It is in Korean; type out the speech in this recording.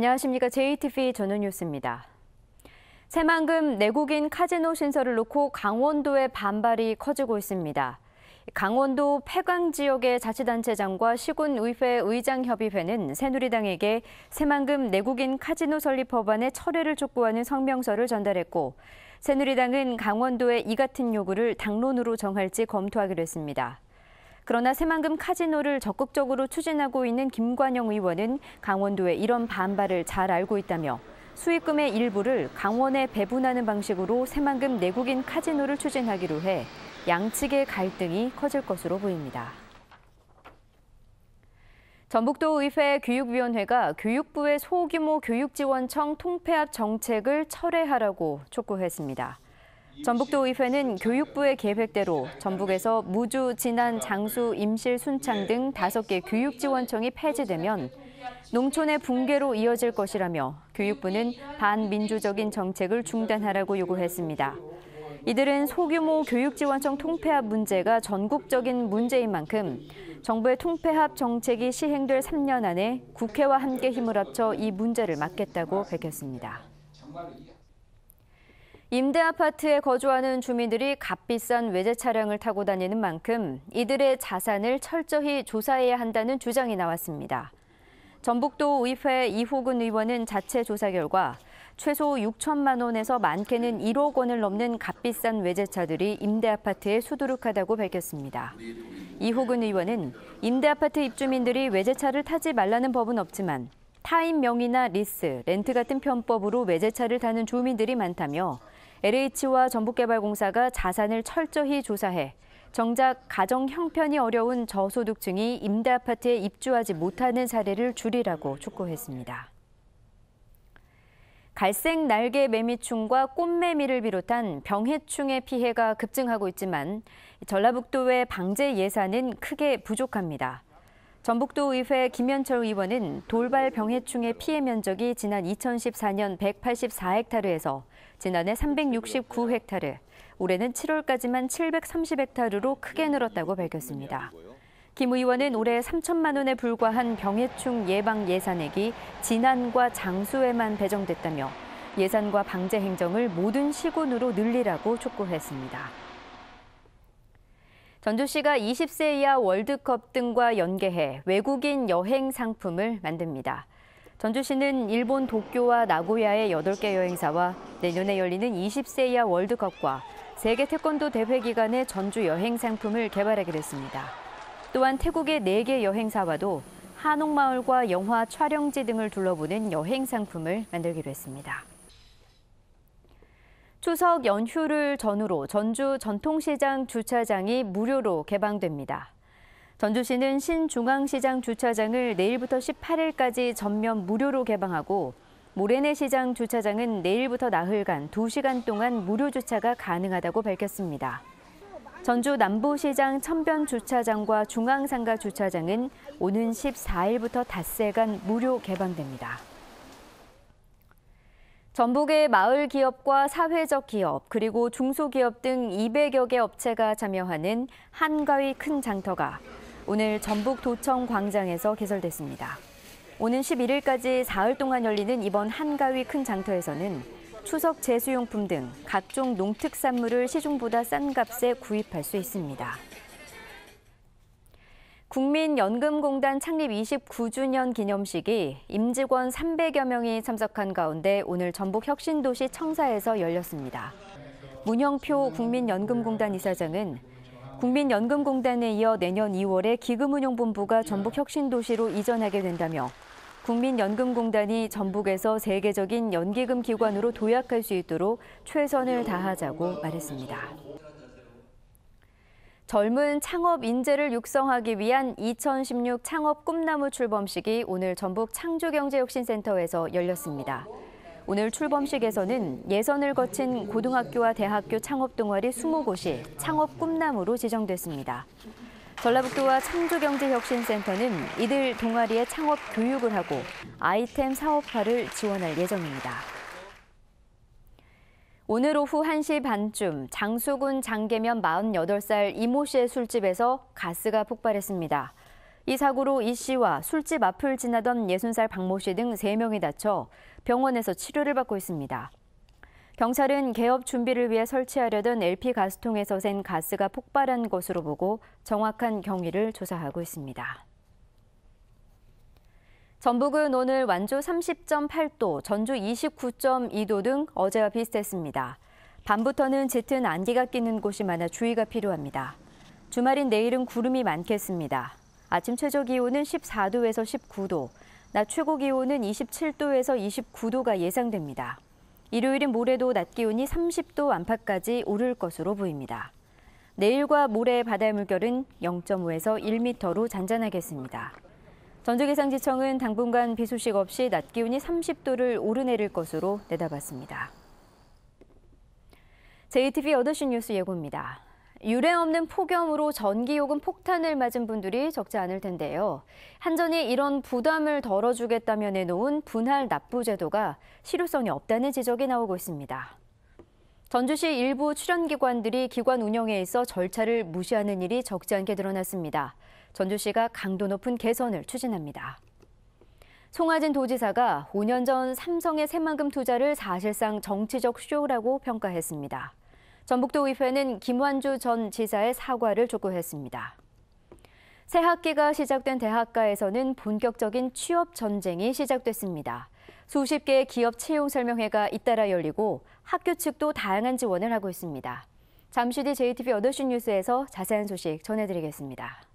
안녕하십니까. JTV 전원뉴스입니다. 새만금 내국인 카지노 신설을 놓고 강원도의 반발이 커지고 있습니다. 강원도 폐광 지역의 자치단체장과 시군의회 의장협의회는 새누리당에게 새만금 내국인 카지노 설립 법안의 철회를 촉구하는 성명서를 전달했고, 새누리당은 강원도의 이 같은 요구를 당론으로 정할지 검토하기로 했습니다. 그러나 새만금 카지노를 적극적으로 추진하고 있는 김관영 의원은 강원도의 이런 반발을 잘 알고 있다며 수익금의 일부를 강원에 배분하는 방식으로 새만금 내국인 카지노를 추진하기로 해 양측의 갈등이 커질 것으로 보입니다. 전북도의회 교육위원회가 교육부의 소규모 교육지원청 통폐합 정책을 철회하라고 촉구했습니다. 전북도의회는 교육부의 계획대로 전북에서 무주, 진안, 장수, 임실, 순창 등 5개 교육지원청이 폐지되면 농촌의 붕괴로 이어질 것이라며 교육부는 반민주적인 정책을 중단하라고 요구했습니다. 이들은 소규모 교육지원청 통폐합 문제가 전국적인 문제인 만큼 정부의 통폐합 정책이 시행될 3년 안에 국회와 함께 힘을 합쳐 이 문제를 막겠다고 밝혔습니다. 임대 아파트에 거주하는 주민들이 값비싼 외제 차량을 타고 다니는 만큼 이들의 자산을 철저히 조사해야 한다는 주장이 나왔습니다. 전북도 의회 이호근 의원은 자체 조사 결과 최소 6천만 원에서 많게는 1억 원을 넘는 값비싼 외제차들이 임대 아파트에 수두룩하다고 밝혔습니다. 이호근 의원은 임대 아파트 입주민들이 외제차를 타지 말라는 법은 없지만 타인 명의나 리스, 렌트 같은 편법으로 외제차를 타는 주민들이 많다며 LH와 전북개발공사가 자산을 철저히 조사해 정작 가정 형편이 어려운 저소득층이 임대 아파트에 입주하지 못하는 사례를 줄이라고 촉구했습니다. 갈색 날개 매미충과 꽃매미를 비롯한 병해충의 피해가 급증하고 있지만 전라북도의 방제 예산은 크게 부족합니다. 전북도의회 김현철 의원은 돌발 병해충의 피해 면적이 지난 2014년 184헥타르에서 지난해 369헥타르, 올해는 7월까지만 730헥타르로 크게 늘었다고 밝혔습니다. 김 의원은 올해 3천만 원에 불과한 병해충 예방 예산액이 진안과 장수에만 배정됐다며 예산과 방제 행정을 모든 시군으로 늘리라고 촉구했습니다. 전주시가 20세 이하 월드컵 등과 연계해 외국인 여행 상품을 만듭니다. 전주시는 일본 도쿄와 나고야의 8개 여행사와 내년에 열리는 20세 이하 월드컵과 세계 태권도 대회 기간의 전주 여행 상품을 개발하기로 했습니다. 또한 태국의 4개 여행사와도 한옥마을과 영화 촬영지 등을 둘러보는 여행 상품을 만들기로 했습니다. 추석 연휴를 전후로 전주 전통시장 주차장이 무료로 개방됩니다. 전주시는 신중앙시장 주차장을 내일부터 18일까지 전면 무료로 개방하고 모래내 시장 주차장은 내일부터 나흘간 2시간 동안 무료 주차가 가능하다고 밝혔습니다. 전주 남부시장 천변 주차장과 중앙상가 주차장은 오는 14일부터 닷새간 무료 개방됩니다. 전북의 마을 기업과 사회적 기업 그리고 중소기업 등 200여 개 업체가 참여하는 한가위 큰 장터가 오늘 전북도청 광장에서 개설됐습니다. 오는 11일까지 사흘 동안 열리는 이번 한가위 큰 장터에서는 추석 제수용품 등 각종 농특산물을 시중보다 싼 값에 구입할 수 있습니다. 국민연금공단 창립 29주년 기념식이 임직원 300여 명이 참석한 가운데 오늘 전북 혁신도시 청사에서 열렸습니다. 문영표 국민연금공단 이사장은 국민연금공단에 이어 내년 2월에 기금운용본부가 전북 혁신도시로 이전하게 된다며 국민연금공단이 전북에서 세계적인 연기금 기관으로 도약할 수 있도록 최선을 다하자고 말했습니다. 젊은 창업 인재를 육성하기 위한 2016 창업 꿈나무 출범식이 오늘 전북 창조경제혁신센터에서 열렸습니다. 오늘 출범식에서는 예선을 거친 고등학교와 대학교 창업 동아리 20곳이 창업 꿈나무로 지정됐습니다. 전라북도와 창조경제혁신센터는 이들 동아리에 창업 교육을 하고 아이템 사업화를 지원할 예정입니다. 오늘 오후 1시 반쯤 장수군 장계면 48살 이모 씨의 술집에서 가스가 폭발했습니다. 이 사고로 이 씨와 술집 앞을 지나던 60살 박모 씨 등 3명이 다쳐 병원에서 치료를 받고 있습니다. 경찰은 개업 준비를 위해 설치하려던 LP 가스통에서 샌 가스가 폭발한 것으로 보고 정확한 경위를 조사하고 있습니다. 전북은 오늘 완주 30.8도, 전주 29.2도 등 어제와 비슷했습니다. 밤부터는 짙은 안개가 끼는 곳이 많아 주의가 필요합니다. 주말인 내일은 구름이 많겠습니다. 아침 최저 기온은 14도에서 19도, 낮 최고 기온은 27도에서 29도가 예상됩니다. 일요일인 모레도 낮 기온이 30도 안팎까지 오를 것으로 보입니다. 내일과 모레 바다의 물결은 0.5에서 1m로 잔잔하겠습니다. 전주기상지청은 당분간 비 소식 없이 낮 기온이 30도를 오르내릴 것으로 내다봤습니다. JTBC 8시 뉴스 예고입니다. 유례 없는 폭염으로 전기요금 폭탄을 맞은 분들이 적지 않을 텐데요. 한전이 이런 부담을 덜어주겠다며 내놓은 분할 납부 제도가 실효성이 없다는 지적이 나오고 있습니다. 전주시 일부 출연기관들이 기관 운영에 있어 절차를 무시하는 일이 적지 않게 드러났습니다. 전주시가 강도 높은 개선을 추진합니다. 송하진 도지사가 5년 전 삼성의 새만금 투자를 사실상 정치적 쇼라고 평가했습니다. 전북도의회는 김완주 전 지사의 사과를 촉구했습니다. 새 학기가 시작된 대학가에서는 본격적인 취업 전쟁이 시작됐습니다. 수십 개의 기업 채용 설명회가 잇따라 열리고 학교 측도 다양한 지원을 하고 있습니다. 잠시 뒤 JTBC 8시 뉴스에서 자세한 소식 전해드리겠습니다.